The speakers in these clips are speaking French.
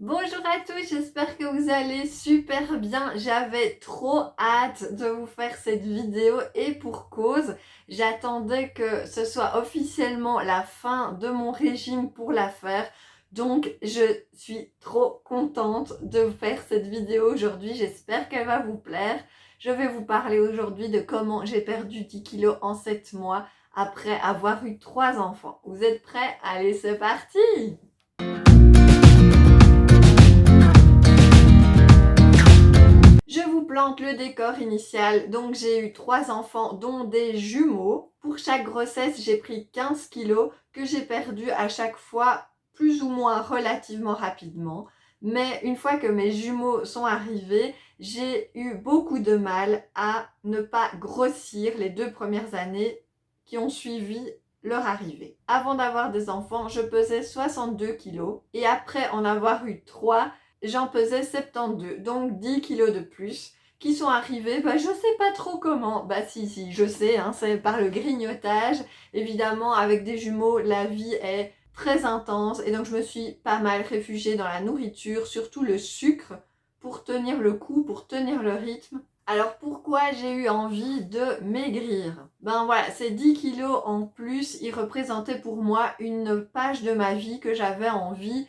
Bonjour à tous, j'espère que vous allez super bien. J'avais trop hâte de vous faire cette vidéo et pour cause, j'attendais que ce soit officiellement la fin de mon régime pour la faire. Donc je suis trop contente de vous faire cette vidéo aujourd'hui, j'espère qu'elle va vous plaire. Je vais vous parler aujourd'hui de comment j'ai perdu 10 kilos en 7 mois après avoir eu 3 enfants. Vous êtes prêts? Allez, c'est parti! Je vous plante le décor initial. Donc j'ai eu 3 enfants dont des jumeaux. Pour chaque grossesse, j'ai pris 15 kilos que j'ai perdu à chaque fois plus ou moins relativement rapidement. Mais une fois que mes jumeaux sont arrivés, j'ai eu beaucoup de mal à ne pas grossir les 2 premières années qui ont suivi leur arrivée. Avant d'avoir des enfants, je pesais 62 kilos et après en avoir eu 3, j'en pesais 72, donc 10 kilos de plus qui sont arrivés, je sais pas trop comment, si, je sais, hein, c'est par le grignotage, évidemment avec des jumeaux, la vie est très intense et donc je me suis pas mal réfugiée dans la nourriture, surtout le sucre, pour tenir le coup, pour tenir le rythme. Alors pourquoi j'ai eu envie de maigrir? Ben voilà, ces 10 kilos en plus, ils représentaient pour moi une page de ma vie que j'avais envie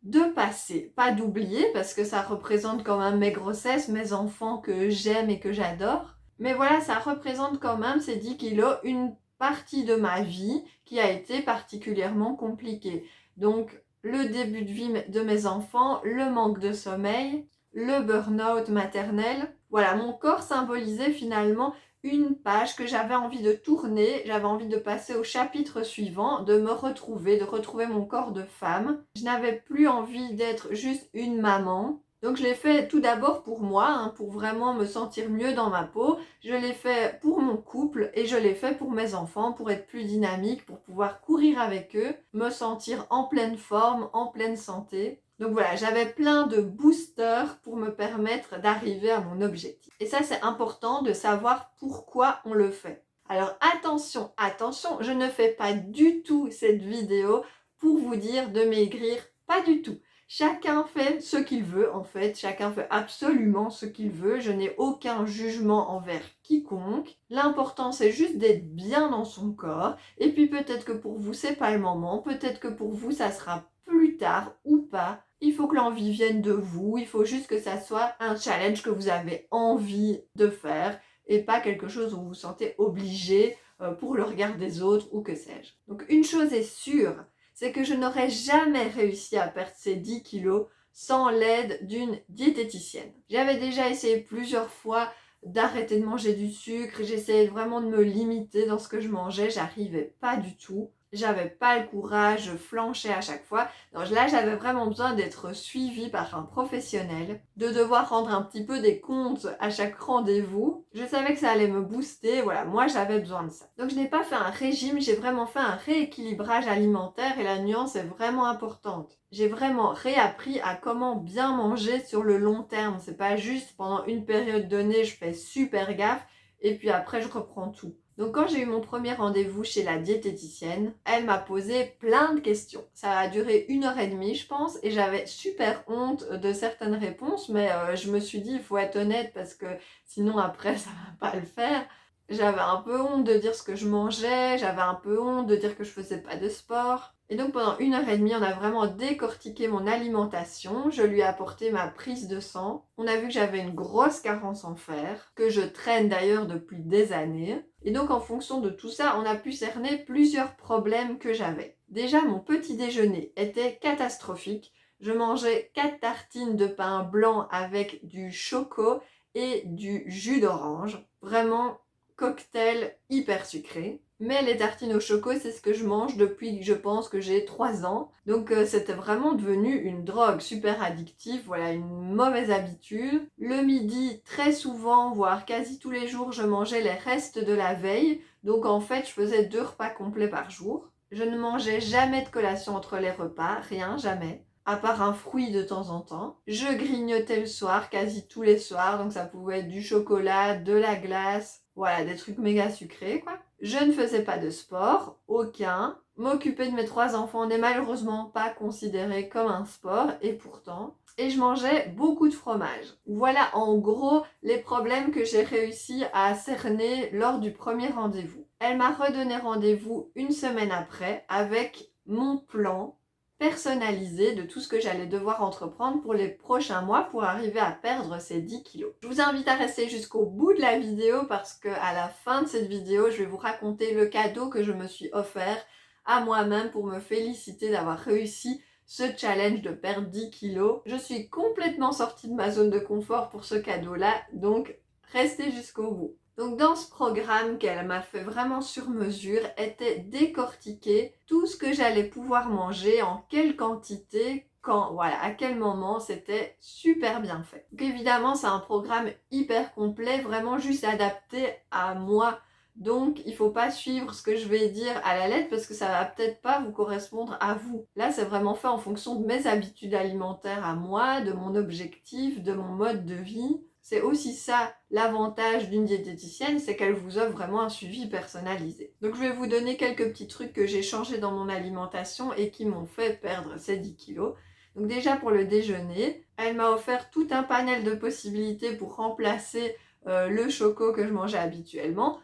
de passer, pas d'oublier parce que ça représente quand même mes grossesses, mes enfants que j'aime et que j'adore. Mais voilà, ça représente quand même ces 10 kilos, une partie de ma vie qui a été particulièrement compliquée. Donc le début de vie de mes enfants, le manque de sommeil, le burn-out maternel. Voilà, mon corps symbolisait finalement une page que j'avais envie de tourner, j'avais envie de passer au chapitre suivant, de me retrouver, de retrouver mon corps de femme. Je n'avais plus envie d'être juste une maman. Donc je l'ai fait tout d'abord pour moi, hein, pour vraiment me sentir mieux dans ma peau. Je l'ai fait pour mon couple et je l'ai fait pour mes enfants, pour être plus dynamique, pour pouvoir courir avec eux, me sentir en pleine forme, en pleine santé. Donc voilà, j'avais plein de boosters pour me permettre d'arriver à mon objectif. Et ça, c'est important de savoir pourquoi on le fait. Alors attention, attention, je ne fais pas du tout cette vidéo pour vous dire de maigrir, pas du tout. Chacun fait ce qu'il veut en fait, chacun fait absolument ce qu'il veut, je n'ai aucun jugement envers quiconque. L'important c'est juste d'être bien dans son corps et puis peut-être que pour vous c'est pas le moment, peut-être que pour vous ça sera plus tard ou pas. Il faut que l'envie vienne de vous, il faut juste que ça soit un challenge que vous avez envie de faire et pas quelque chose où vous vous sentez obligé pour le regard des autres ou que sais-je. Donc une chose est sûre, c'est que je n'aurais jamais réussi à perdre ces 10 kilos sans l'aide d'une diététicienne. J'avais déjà essayé plusieurs fois d'arrêter de manger du sucre, j'essayais vraiment de me limiter dans ce que je mangeais, j'arrivais pas du tout. J'avais pas le courage, je flanchais à chaque fois. Donc là, j'avais vraiment besoin d'être suivie par un professionnel, de devoir rendre un petit peu des comptes à chaque rendez-vous. Je savais que ça allait me booster, voilà, moi j'avais besoin de ça. Donc je n'ai pas fait un régime, j'ai vraiment fait un rééquilibrage alimentaire et la nuance est vraiment importante. J'ai vraiment réappris à comment bien manger sur le long terme. C'est pas juste pendant une période donnée, je fais super gaffe et puis après je reprends tout. Donc quand j'ai eu mon premier rendez-vous chez la diététicienne, elle m'a posé plein de questions. Ça a duré 1 heure et demie je pense et j'avais super honte de certaines réponses mais je me suis dit il faut être honnête parce que sinon après ça va pas le faire. J'avais un peu honte de dire ce que je mangeais, j'avais un peu honte de dire que je faisais pas de sport. Et donc pendant 1 heure et demie, on a vraiment décortiqué mon alimentation. Je lui ai apporté ma prise de sang. On a vu que j'avais une grosse carence en fer, que je traîne d'ailleurs depuis des années. Et donc en fonction de tout ça, on a pu cerner plusieurs problèmes que j'avais. Déjà, mon petit déjeuner était catastrophique. Je mangeais 4 tartines de pain blanc avec du choco et du jus d'orange. Vraiment cocktail hyper sucré. Mais les tartines au choco, c'est ce que je mange depuis que je pense que j'ai 3 ans. Donc c'était vraiment devenu une drogue super addictive, voilà, une mauvaise habitude. Le midi, très souvent, voire quasi tous les jours, je mangeais les restes de la veille. Donc en fait, je faisais 2 repas complets par jour. Je ne mangeais jamais de collation entre les repas, rien, jamais. À part un fruit de temps en temps. Je grignotais le soir, quasi tous les soirs, donc ça pouvait être du chocolat, de la glace, voilà, des trucs méga sucrés, quoi. Je ne faisais pas de sport, aucun. M'occuper de mes 3 enfants n'est malheureusement pas considéré comme un sport, et pourtant. Et je mangeais beaucoup de fromage. Voilà en gros les problèmes que j'ai réussi à cerner lors du premier rendez-vous. Elle m'a redonné rendez-vous une semaine après avec mon plan personnalisé de tout ce que j'allais devoir entreprendre pour les prochains mois pour arriver à perdre ces 10 kilos. Je vous invite à rester jusqu'au bout de la vidéo parce qu'à la fin de cette vidéo, je vais vous raconter le cadeau que je me suis offert à moi-même pour me féliciter d'avoir réussi ce challenge de perdre 10 kilos. Je suis complètement sortie de ma zone de confort pour ce cadeau-là, donc restez jusqu'au bout. Donc dans ce programme qu'elle m'a fait vraiment sur mesure, était décortiqué tout ce que j'allais pouvoir manger, en quelle quantité, quand, voilà, à quel moment, c'était super bien fait. Donc évidemment, c'est un programme hyper complet, vraiment juste adapté à moi. Donc il faut pas suivre ce que je vais dire à la lettre parce que ça va peut-être pas vous correspondre à vous. Là, c'est vraiment fait en fonction de mes habitudes alimentaires à moi, de mon objectif, de mon mode de vie. C'est aussi ça l'avantage d'une diététicienne, c'est qu'elle vous offre vraiment un suivi personnalisé. Donc je vais vous donner quelques petits trucs que j'ai changés dans mon alimentation et qui m'ont fait perdre ces 10 kilos. Donc déjà pour le déjeuner, elle m'a offert tout un panel de possibilités pour remplacer le choco que je mangeais habituellement,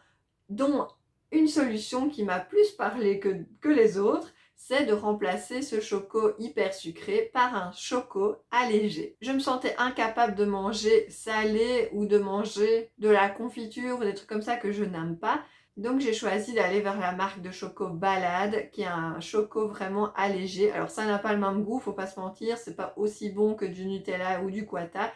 dont une solution qui m'a plus parlé que les autres, c'est de remplacer ce choco hyper sucré par un choco allégé. Je me sentais incapable de manger salé ou de manger de la confiture ou des trucs comme ça que je n'aime pas. Donc j'ai choisi d'aller vers la marque de choco Balade, qui est un choco vraiment allégé. Alors ça n'a pas le même goût, faut pas se mentir, c'est pas aussi bon que du Nutella ou du Quata,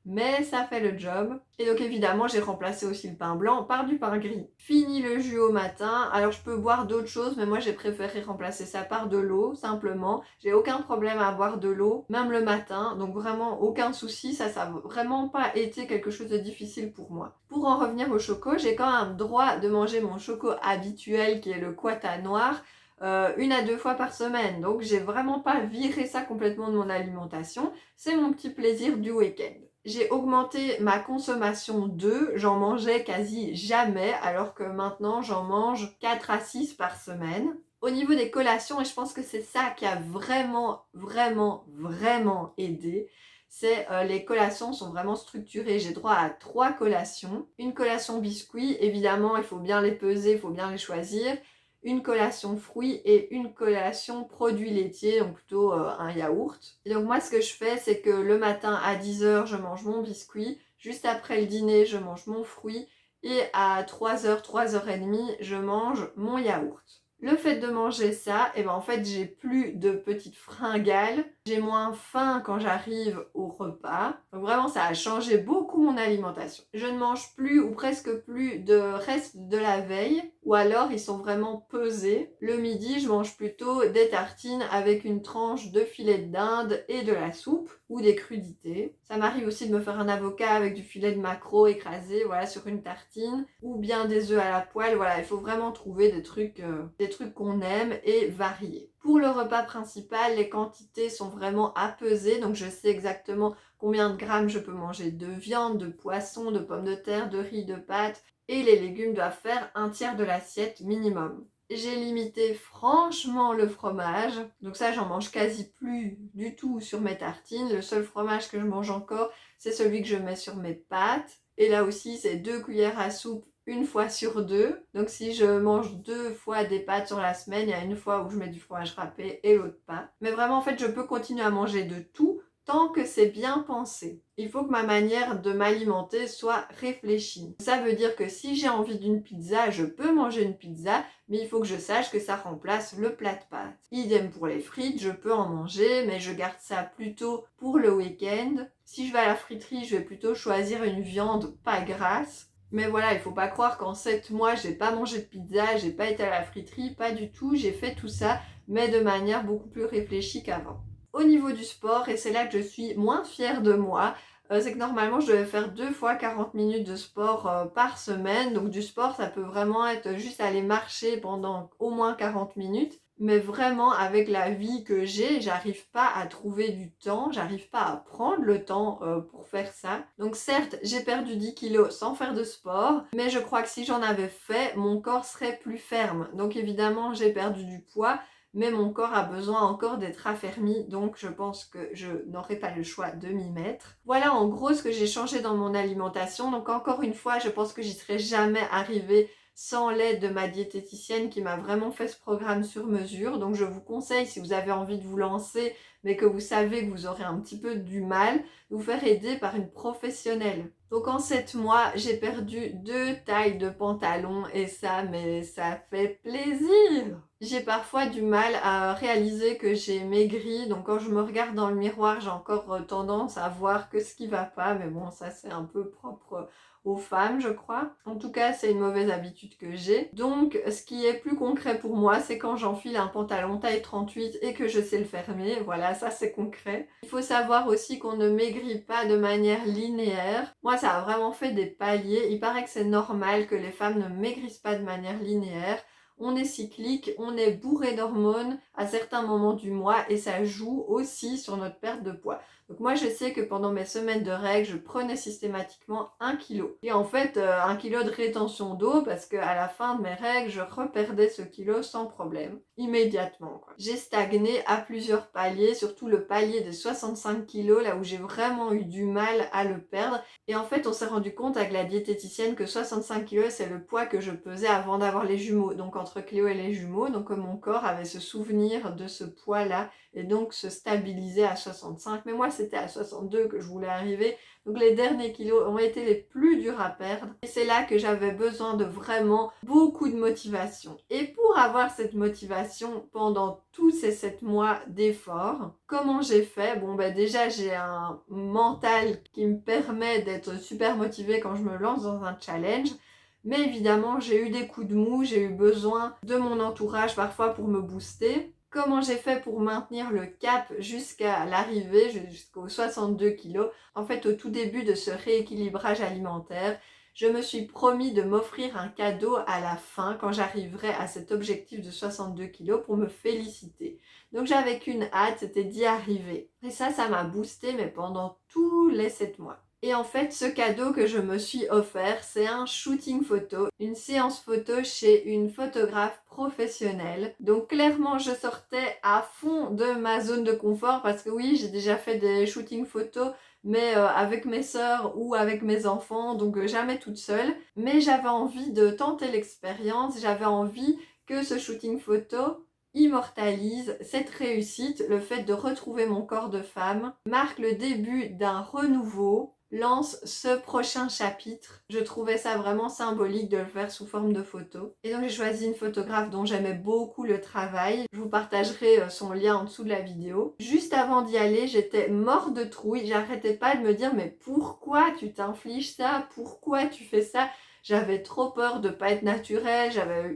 mais ça fait le job. Et donc évidemment, j'ai remplacé aussi le pain blanc par du pain gris. Fini le jus au matin, alors je peux boire d'autres choses, mais moi j'ai préféré remplacer ça par de l'eau, simplement. J'ai aucun problème à boire de l'eau, même le matin, donc vraiment aucun souci, ça n'a vraiment pas été quelque chose de difficile pour moi. Pour en revenir au choco, j'ai quand même droit de manger mon choco habituel, qui est le Quata noir, 1 à 2 fois par semaine. Donc j'ai vraiment pas viré ça complètement de mon alimentation, c'est mon petit plaisir du week-end. J'ai augmenté ma consommation d'œufs, j'en mangeais quasi jamais, alors que maintenant j'en mange 4 à 6 par semaine. Au niveau des collations, et je pense que c'est ça qui a vraiment aidé, c'est les collations sont vraiment structurées. J'ai droit à 3 collations. Une collation biscuit, évidemment il faut bien les peser, il faut bien les choisir. Une collation fruits et une collation produits laitiers, donc plutôt un yaourt. Et donc moi ce que je fais, c'est que le matin à 10h je mange mon biscuit, juste après le dîner je mange mon fruit et à 3h, 3h30 je mange mon yaourt. Le fait de manger ça, et ben en fait j'ai plus de petites fringales, j'ai moins faim quand j'arrive au repas. Donc vraiment ça a changé beaucoup mon alimentation. Je ne mange plus ou presque plus de restes de la veille, ou alors ils sont vraiment pesés. Le midi je mange plutôt des tartines avec une tranche de filet de dinde et de la soupe ou des crudités. Ça m'arrive aussi de me faire un avocat avec du filet de maquereau écrasé, voilà, sur une tartine, ou bien des œufs à la poêle. Voilà, il faut vraiment trouver des trucs qu'on aime et varier. Pour le repas principal, les quantités sont vraiment à peser, donc je sais exactement combien de grammes je peux manger de viande, de poisson, de pommes de terre, de riz, de pâtes, et les légumes doivent faire 1/3 de l'assiette minimum. J'ai limité franchement le fromage, donc ça j'en mange quasi plus du tout sur mes tartines. Le seul fromage que je mange encore, c'est celui que je mets sur mes pâtes. Et là aussi, c'est 2 cuillères à soupe 1 fois sur 2. Donc si je mange 2 fois des pâtes sur la semaine, il y a 1 fois où je mets du fromage râpé et l'autre pas. Mais vraiment, en fait, je peux continuer à manger de tout tant que c'est bien pensé. Il faut que ma manière de m'alimenter soit réfléchie. Ça veut dire que si j'ai envie d'une pizza, je peux manger une pizza, mais il faut que je sache que ça remplace le plat de pâtes. Idem pour les frites, je peux en manger, mais je garde ça plutôt pour le week-end. Si je vais à la friterie, je vais plutôt choisir une viande pas grasse. Mais voilà, il faut pas croire qu'en 7 mois, j'ai pas mangé de pizza, j'ai pas été à la friterie, pas du tout. J'ai fait tout ça, mais de manière beaucoup plus réfléchie qu'avant. Au niveau du sport, et c'est là que je suis moins fière de moi, c'est que normalement je devais faire 2 fois 40 minutes de sport par semaine. Donc du sport, ça peut vraiment être juste aller marcher pendant au moins 40 minutes. Mais vraiment, avec la vie que j'ai, j'arrive pas à trouver du temps, j'arrive pas à prendre le temps pour faire ça. Donc certes, j'ai perdu 10 kilos sans faire de sport, mais je crois que si j'en avais fait, mon corps serait plus ferme. Donc évidemment, j'ai perdu du poids, mais mon corps a besoin encore d'être affermi, donc je pense que je n'aurai pas le choix de m'y mettre. Voilà en gros ce que j'ai changé dans mon alimentation. Donc encore une fois, je pense que j'y serais jamais arrivée sans l'aide de ma diététicienne qui m'a vraiment fait ce programme sur mesure. Donc je vous conseille, si vous avez envie de vous lancer, mais que vous savez que vous aurez un petit peu du mal, de vous faire aider par une professionnelle. Donc en 7 mois, j'ai perdu 2 tailles de pantalon et ça, mais ça fait plaisir. J'ai parfois du mal à réaliser que j'ai maigri, donc quand je me regarde dans le miroir, j'ai encore tendance à voir que ce qui va pas, mais bon, ça c'est un peu propre aux femmes, je crois. En tout cas, c'est une mauvaise habitude que j'ai. Donc, ce qui est plus concret pour moi, c'est quand j'enfile un pantalon taille 38 et que je sais le fermer. Voilà, ça c'est concret. Il faut savoir aussi qu'on ne maigrit pas de manière linéaire. Moi, ça a vraiment fait des paliers. Il paraît que c'est normal que les femmes ne maigrissent pas de manière linéaire. On est cyclique, on est bourré d'hormones à certains moments du mois et ça joue aussi sur notre perte de poids. Donc moi je sais que pendant mes semaines de règles, je prenais systématiquement 1 kilo. Et en fait 1 kilo de rétention d'eau parce qu'à la fin de mes règles, je reperdais ce kilo sans problème, immédiatement, quoi. J'ai stagné à plusieurs paliers, surtout le palier des 65 kilos, là où j'ai vraiment eu du mal à le perdre. Et en fait on s'est rendu compte avec la diététicienne que 65 kilos c'est le poids que je pesais avant d'avoir les jumeaux. Donc entre Cléo et les jumeaux, donc mon corps avait ce souvenir de ce poids-là et donc se stabiliser à 65. Mais moi, c'était à 62 que je voulais arriver. Donc les derniers kilos ont été les plus durs à perdre. Et c'est là que j'avais besoin de vraiment beaucoup de motivation. Et pour avoir cette motivation pendant tous ces 7 mois d'efforts, comment j'ai fait? Bon, ben déjà, j'ai un mental qui me permet d'être super motivée quand je me lance dans un challenge. Mais évidemment, j'ai eu des coups de mou, j'ai eu besoin de mon entourage parfois pour me booster. Comment j'ai fait pour maintenir le cap jusqu'à l'arrivée, jusqu'aux 62 kilos? En fait, au tout début de ce rééquilibrage alimentaire, je me suis promis de m'offrir un cadeau à la fin quand j'arriverai à cet objectif de 62 kilos pour me féliciter. Donc j'avais qu'une hâte, c'était d'y arriver. Et ça m'a boosté, mais pendant tous les 7 mois. Et en fait, ce cadeau que je me suis offert, c'est un shooting photo, une séance photo chez une photographe professionnelle. Donc clairement, je sortais à fond de ma zone de confort parce que oui, j'ai déjà fait des shootings photos, mais avec mes sœurs ou avec mes enfants, donc jamais toute seule. Mais j'avais envie de tenter l'expérience, j'avais envie que ce shooting photo immortalise cette réussite, le fait de retrouver mon corps de femme, marque le début d'un renouveau, lance ce prochain chapitre. Je trouvais ça vraiment symbolique de le faire sous forme de photo. Et donc j'ai choisi une photographe dont j'aimais beaucoup le travail. Je vous partagerai son lien en dessous de la vidéo. Juste avant d'y aller, j'étais morte de trouille. J'arrêtais pas de me dire mais pourquoi tu t'infliges ça? Pourquoi tu fais ça? J'avais trop peur de pas être naturelle,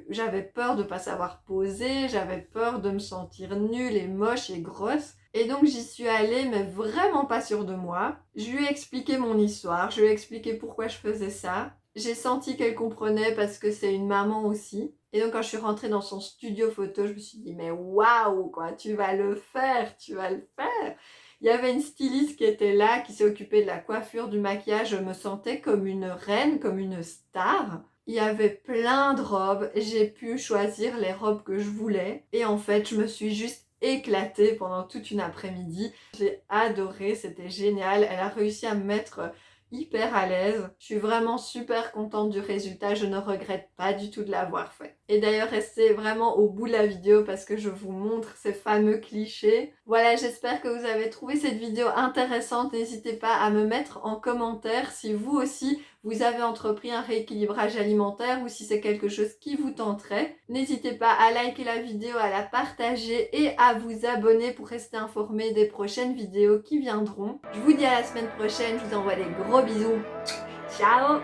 j'avais peur de pas savoir poser, j'avais peur de me sentir nulle et moche et grosse. Et donc j'y suis allée, mais vraiment pas sûre de moi. Je lui ai expliqué mon histoire, je lui ai expliqué pourquoi je faisais ça. J'ai senti qu'elle comprenait parce que c'est une maman aussi. Et donc quand je suis rentrée dans son studio photo, je me suis dit mais waouh quoi, tu vas le faire, tu vas le faire. Il y avait une styliste qui était là, qui s'est occupée de la coiffure, du maquillage. Je me sentais comme une reine, comme une star. Il y avait plein de robes. J'ai pu choisir les robes que je voulais. Et en fait, je me suis juste éclatée pendant toute une après-midi. J'ai adoré, c'était génial. Elle a réussi à me mettre hyper à l'aise. Je suis vraiment super contente du résultat. Je ne regrette pas du tout de l'avoir fait. Et d'ailleurs, restez vraiment au bout de la vidéo parce que je vous montre ces fameux clichés. Voilà, j'espère que vous avez trouvé cette vidéo intéressante. N'hésitez pas à me mettre en commentaire si vous aussi vous avez entrepris un rééquilibrage alimentaire ou si c'est quelque chose qui vous tenterait. N'hésitez pas à liker la vidéo, à la partager et à vous abonner pour rester informé des prochaines vidéos qui viendront. Je vous dis à la semaine prochaine, je vous envoie des gros bisous. Ciao!